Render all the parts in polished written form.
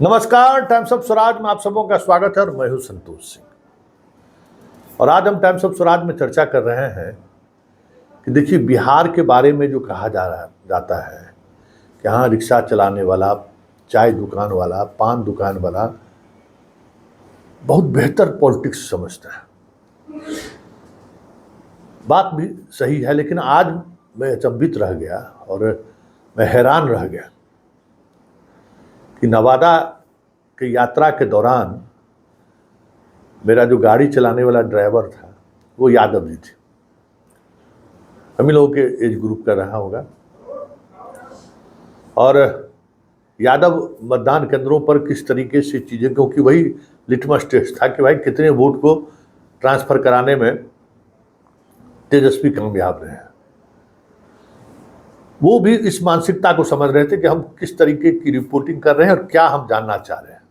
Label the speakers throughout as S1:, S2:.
S1: नमस्कार, times of Swaraj में आप सबों का स्वागत है और मैं हूं संतोष सिंह। और आज हम टाइम्स ऑफ स्वराज में चर्चा कर रहे हैं कि देखिए बिहार के बारे में जो कहा जाता है कि हाँ रिक्शा चलाने वाला, चाय दुकान वाला, पान दुकान वाला बहुत बेहतर पॉलिटिक्स समझता है। बात भी सही है, लेकिन आज मैं अचंभित रह गया और मैं हैरान रह गया कि नवादा की यात्रा के दौरान मेरा जो गाड़ी चलाने वाला ड्राइवर था वो यादव जी थे। हम ही लोगों के एज ग्रुप का रहा होगा। और यादव मतदान केंद्रों पर किस तरीके से चीज़ें, क्योंकि वही लिटमस टेस्ट था कि भाई कितने वोट को ट्रांसफ़र कराने में तेजस्वी कामयाब रहे हैं। वो भी इस मानसिकता को समझ रहे थे कि हम किस तरीके की रिपोर्टिंग कर रहे हैं और क्या हम जानना चाह रहे हैं।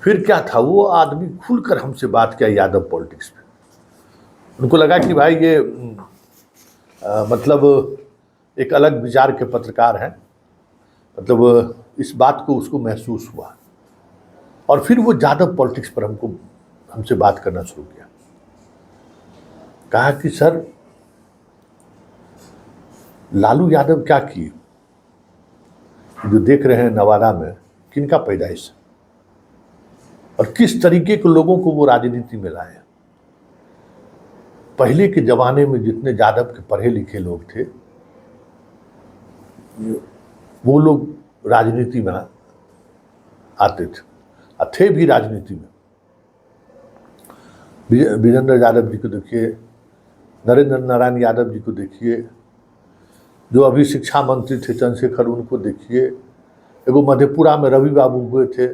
S1: फिर क्या था, वो आदमी खुलकर हमसे बात किया यादव पॉलिटिक्स पे। उनको लगा कि भाई ये मतलब एक अलग विचार के पत्रकार हैं, मतलब इस बात को उसको महसूस हुआ। और फिर वो यादव पॉलिटिक्स पर हमसे बात करना शुरू किया। कहा कि सर लालू यादव क्या किए, जो देख रहे हैं नवादा में, किनका पैदाइश और किस तरीके के लोगों को वो राजनीति में लाए। पहले के जमाने में जितने यादव के पढ़े लिखे लोग थे वो लोग राजनीति में आते थे भी राजनीति में। विजेंद्र यादव जी को देखिए, नरेंद्र नारायण यादव जी को देखिए, जो अभी शिक्षा मंत्री थे चंद्रशेखर, उनको देखिए, एगो मधेपुरा में रवि बाबू हुए थे,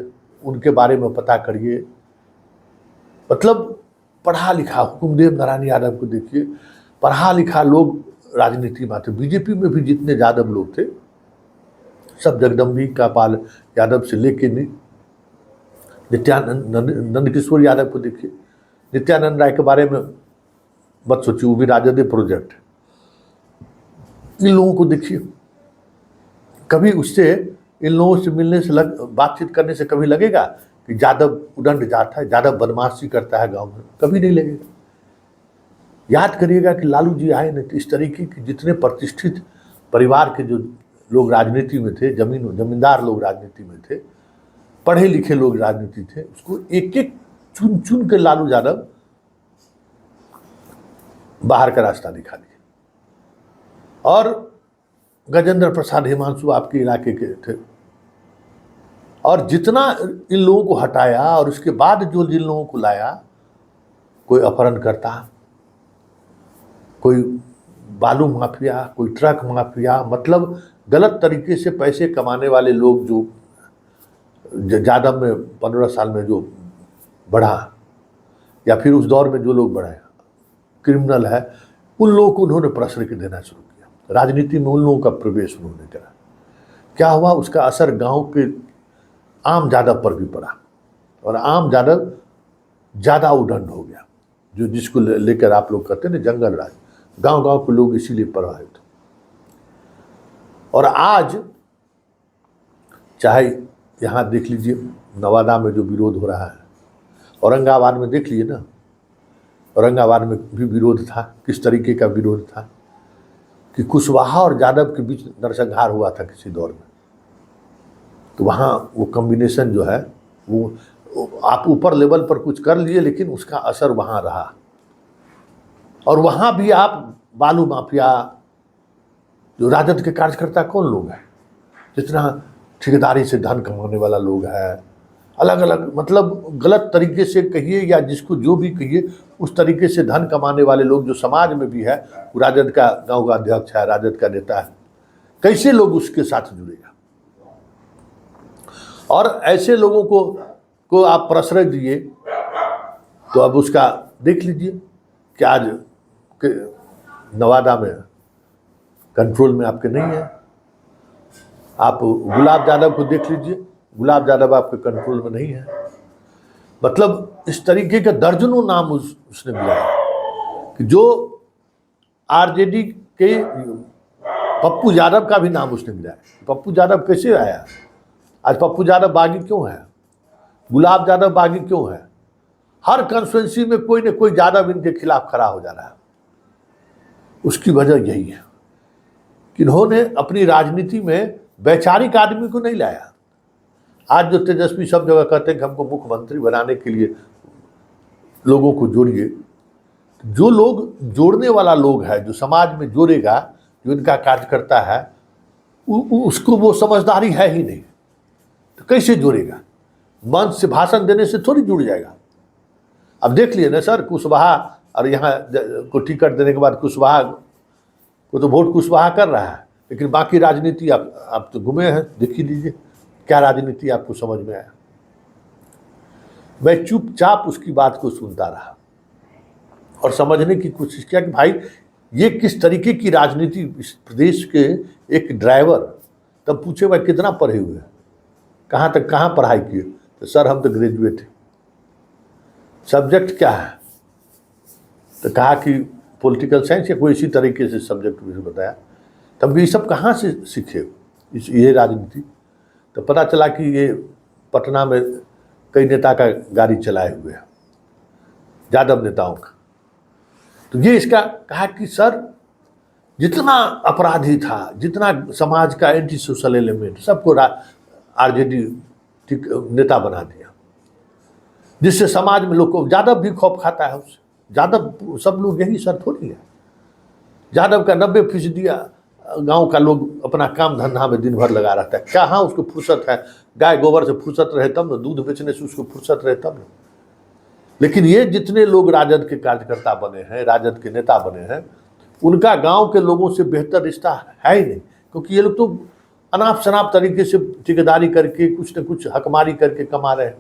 S1: उनके बारे में पता करिए। मतलब पढ़ा लिखा, हुकुमदेव नारायण यादव को देखिए, पढ़ा लिखा लोग राजनीति में आते। बीजेपी में भी जितने यादव लोग थे सब, जगदम्बिका पाल यादव से लेके नित्यानंद नंदकिशोर यादव को देखिए। नित्यानंद राय के बारे में मत सोचिए, वो भी राजद प्रोजेक्ट। इन लोगों को देखिए, कभी उससे, इन लोगों से मिलने से बातचीत करने से कभी लगेगा कि यादव उदंड जाता है, यादव बदमाशी करता है गांव में? कभी नहीं लगेगा। याद करिएगा कि लालू जी आए न, इस तरीके के जितने प्रतिष्ठित परिवार के जो लोग राजनीति में थे, जमींदार लोग राजनीति में थे, पढ़े लिखे लोग राजनीति थे, उसको एक एक चुन चुन के लालू यादव बाहर का रास्ता दिखा दिया। और गजेंद्र प्रसाद हिमांशु आपके इलाके के थे, और जितना इन लोगों को हटाया और उसके बाद जो जिन लोगों को लाया, कोई अपहरण करता, कोई बालू माफिया, कोई ट्रक माफिया, मतलब गलत तरीके से पैसे कमाने वाले लोग जो यादव में 15 साल में जो बढ़ा, या फिर उस दौर में जो लोग बढ़े क्रिमिनल है, उन लोगों को उन्होंने प्रश्रय देना शुरू किया। राजनीति में उन लोगों का प्रवेश उन्होंने करा। क्या हुआ, उसका असर गांव के आम यादव पर भी पड़ा, और आम यादव ज़्यादा उदंड हो गया, जो जिसको लेकर आप लोग कहते हैं ना जंगल राज। गांव गांव के लोग इसीलिए प्रभावित हो। और आज चाहे यहाँ देख लीजिए, नवादा में जो विरोध हो रहा है, औरंगाबाद में देख लीजिए ना, औरंगाबाद में भी विरोध था। किस तरीके का विरोध था कि कुशवाहा और यादव के बीच नरसंहार हुआ था किसी दौर में। तो वहाँ वो कॉम्बिनेशन जो है, वो आप ऊपर लेवल पर कुछ कर लिए, लेकिन उसका असर वहाँ रहा। और वहाँ भी आप बालू माफिया, जो राजद के कार्यकर्ता कौन लोग हैं, जितना ठेकेदारी से धन कमाने वाला लोग है, अलग अलग, मतलब गलत तरीके से कहिए या जिसको जो भी कहिए, उस तरीके से धन कमाने वाले लोग जो समाज में भी है, वो राजद का गांव का अध्यक्ष है, राजद का नेता है, कैसे लोग उसके साथ जुड़ेगा? और ऐसे लोगों को आप प्रश्रय दिए, तो अब उसका देख लीजिए कि आज नवादा में कंट्रोल में आपके नहीं है। आप गुलाब यादव को देख लीजिए, गुलाब यादव आपके कंट्रोल में नहीं है। मतलब इस तरीके के दर्जनों नाम उसने दिया है कि जो आरजेडी के पप्पू यादव का भी नाम उसने दिया है। पप्पू यादव कैसे आया? आज पप्पू यादव बागी क्यों है, गुलाब यादव बागी क्यों है? हर कंस्टिट्यूंसी में कोई न कोई यादव इनके खिलाफ खड़ा हो जा रहा है। उसकी वजह यही है कि इन्होंने अपनी राजनीति में वैचारिक आदमी को नहीं लाया। आज जो तेजस्वी सब जगह कहते हैं कि हमको मुख्यमंत्री बनाने के लिए लोगों को जोड़िए, जो लोग जोड़ने वाला लोग है, जो समाज में जोड़ेगा, जो इनका कार्यकर्ता है, उसको वो समझदारी है ही नहीं, तो कैसे जोड़ेगा? मंच से भाषण देने से थोड़ी जुड़ जाएगा। अब देख लिए ना सर, कुशवाहा और यहाँ को टिकट देने के बाद कुशवाहा को तो वोट कुशवाहा कर रहा है, लेकिन बाकी राजनीति आप तो घूमे हैं, देख ही लीजिए क्या राजनीति आपको समझ में आया। मैं चुपचाप उसकी बात को सुनता रहा और समझने की कोशिश किया कि भाई ये किस तरीके की राजनीति। इस प्रदेश के एक ड्राइवर, तब पूछे भाई कितना पढ़े हुए, कहाँ तक कहाँ पढ़ाई किए, तो सर हम तो ग्रेजुएट हैं। सब्जेक्ट क्या है, तो कहा कि पॉलिटिकल साइंस या कोई इसी तरीके से सब्जेक्ट मुझे बताया। तब ये सब कहाँ से सीखे ये राजनीति? तो पता चला कि ये पटना में कई नेता का गाड़ी चलाए हुए हैं, यादव नेताओं का। तो ये इसका कहा कि सर जितना अपराधी था, जितना समाज का एंटी सोशल एलिमेंट, सबको आरजेडी नेता बना दिया, जिससे समाज में लोग को, यादव भी खौफ खाता है उससे। यादव सब लोग यही सर थोड़ी है। यादव का 90% गांव का लोग अपना काम धंधा में दिन भर लगा रहता है। कहाँ उसको फुर्सत है? गाय गोबर से फुर्सत रहे तब ना, दूध बेचने से उसको फुर्सत रहे तब ना। लेकिन ये जितने लोग राजद के कार्यकर्ता बने हैं, राजद के नेता बने हैं, उनका गांव के लोगों से बेहतर रिश्ता है ही नहीं, क्योंकि ये लोग तो अनाप शनाप तरीके से ठेकेदारी करके कुछ न कुछ हकमारी करके कमा रहे हैं।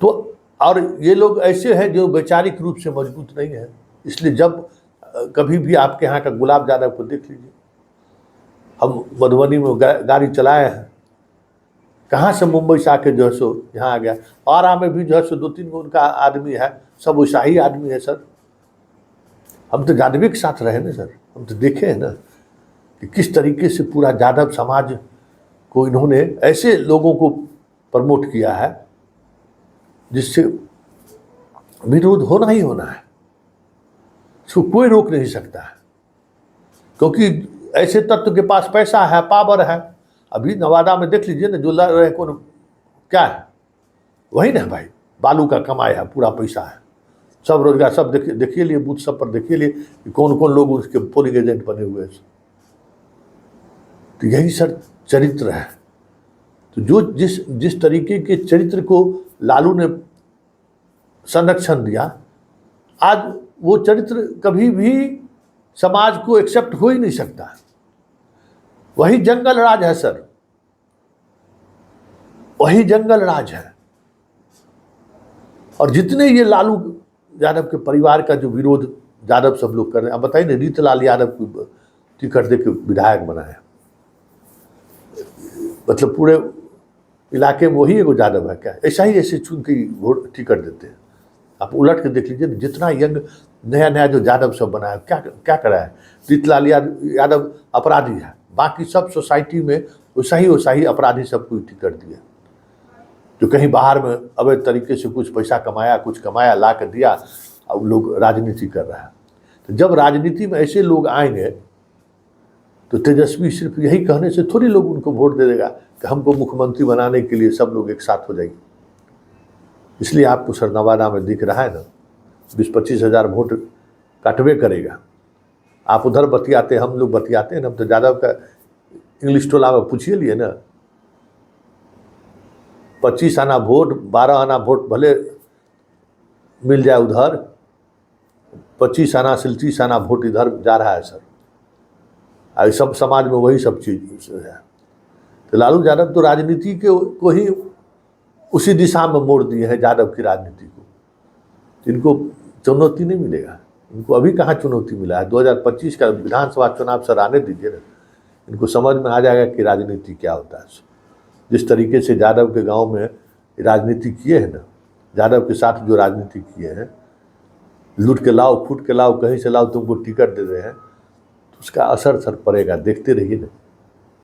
S1: तो और ये लोग ऐसे हैं जो वैचारिक रूप से मजबूत नहीं है। इसलिए जब कभी भी आपके यहाँ का गुलाब यादव को देख लीजिए, हम मधुबनी में गाड़ी चलाए हैं, कहाँ से मुंबई से आके जो है सो यहाँ आ गया। आरा में भी जो है सो 2-3 गो उनका आदमी है, सब वैसा ही आदमी है सर। हम तो यादवी के साथ रहे ना सर, हम तो देखे हैं ना कि किस तरीके से पूरा यादव समाज को इन्होंने ऐसे लोगों को प्रमोट किया है जिससे विरोध होना ही होना है, इसको कोई रोक नहीं सकता है, क्योंकि ऐसे तत्व के पास पैसा है, पावर है। अभी नवादा में देख लीजिए ना, जो लड़ रहे कौन क्या है, वही ना भाई, बालू का कमाया है, पूरा पैसा है, सब रोजगार, सब देखिए लिए बूथ सब पर देखिए लिए कि कौन कौन लोग उसके पोलिंग एजेंट बने हुए हैं। तो यही सर चरित्र है। तो जो जिस तरीके के चरित्र को लालू ने संरक्षण दिया, आज वो चरित्र कभी भी समाज को एक्सेप्ट हो ही नहीं सकता। वही जंगल राज है सर, वही जंगल राज है। और जितने ये लालू यादव के परिवार का जो विरोध यादव सब लोग कर रहे हैं, अब बताइए ना, रीतलाल यादव को टिकट दे के विधायक बनाया, मतलब पूरे इलाके में वही एगो यादव है क्या? ऐसा ही ऐसे चुन के वोट टिकट देते हैं। आप उलट के देख लीजिए, जितना यंग नया नया जो यादव सब बना है, क्या क्या करा है? रीतलाल यादव अपराधी है, बाकी सब सोसाइटी में वैसा ही अपराधी सबको टिकट दिया, जो कहीं बाहर में अवैध तरीके से कुछ पैसा कमाया, कुछ कमाया, ला कर दिया, अब लोग राजनीति कर रहा है। तो जब राजनीति में ऐसे लोग आएंगे तो तेजस्वी सिर्फ यही कहने से थोड़ी लोग उनको वोट दे देगा कि हमको मुख्यमंत्री बनाने के लिए सब लोग एक साथ हो जाएंगे। इसलिए आपको सर नवादा में दिख रहा है ना, 20-25 हज़ार वोट काटवे करेगा। आप उधर बतियाते, हम लोग बतियाते हैं ना, हम तो यादव का इंग्लिश टोला में पूछिए लिए ना, 25 आना वोट, 12 आना वोट भले मिल जाए उधर, 25 आना से 30 आना वोट इधर जा रहा है सर। और सब समाज में वही सब चीज़ है। तो लालू यादव तो राजनीति को ही उसी दिशा में मोड़ दिए हैं, यादव की राजनीति को। इनको चुनौती नहीं मिलेगा, इनको अभी कहाँ चुनौती मिला है। 2025 का विधानसभा चुनाव सर आने दीजिए ना, इनको समझ में आ जाएगा कि राजनीति क्या होता है। जिस तरीके से यादव के गांव में राजनीति किए हैं ना, यादव के साथ जो राजनीति किए हैं, लूट के लाओ, फूट के लाओ, कहीं से लाओ, तुमको टिकट दे रहे हैं, तो उसका असर सर पड़ेगा, देखते रहिए ना।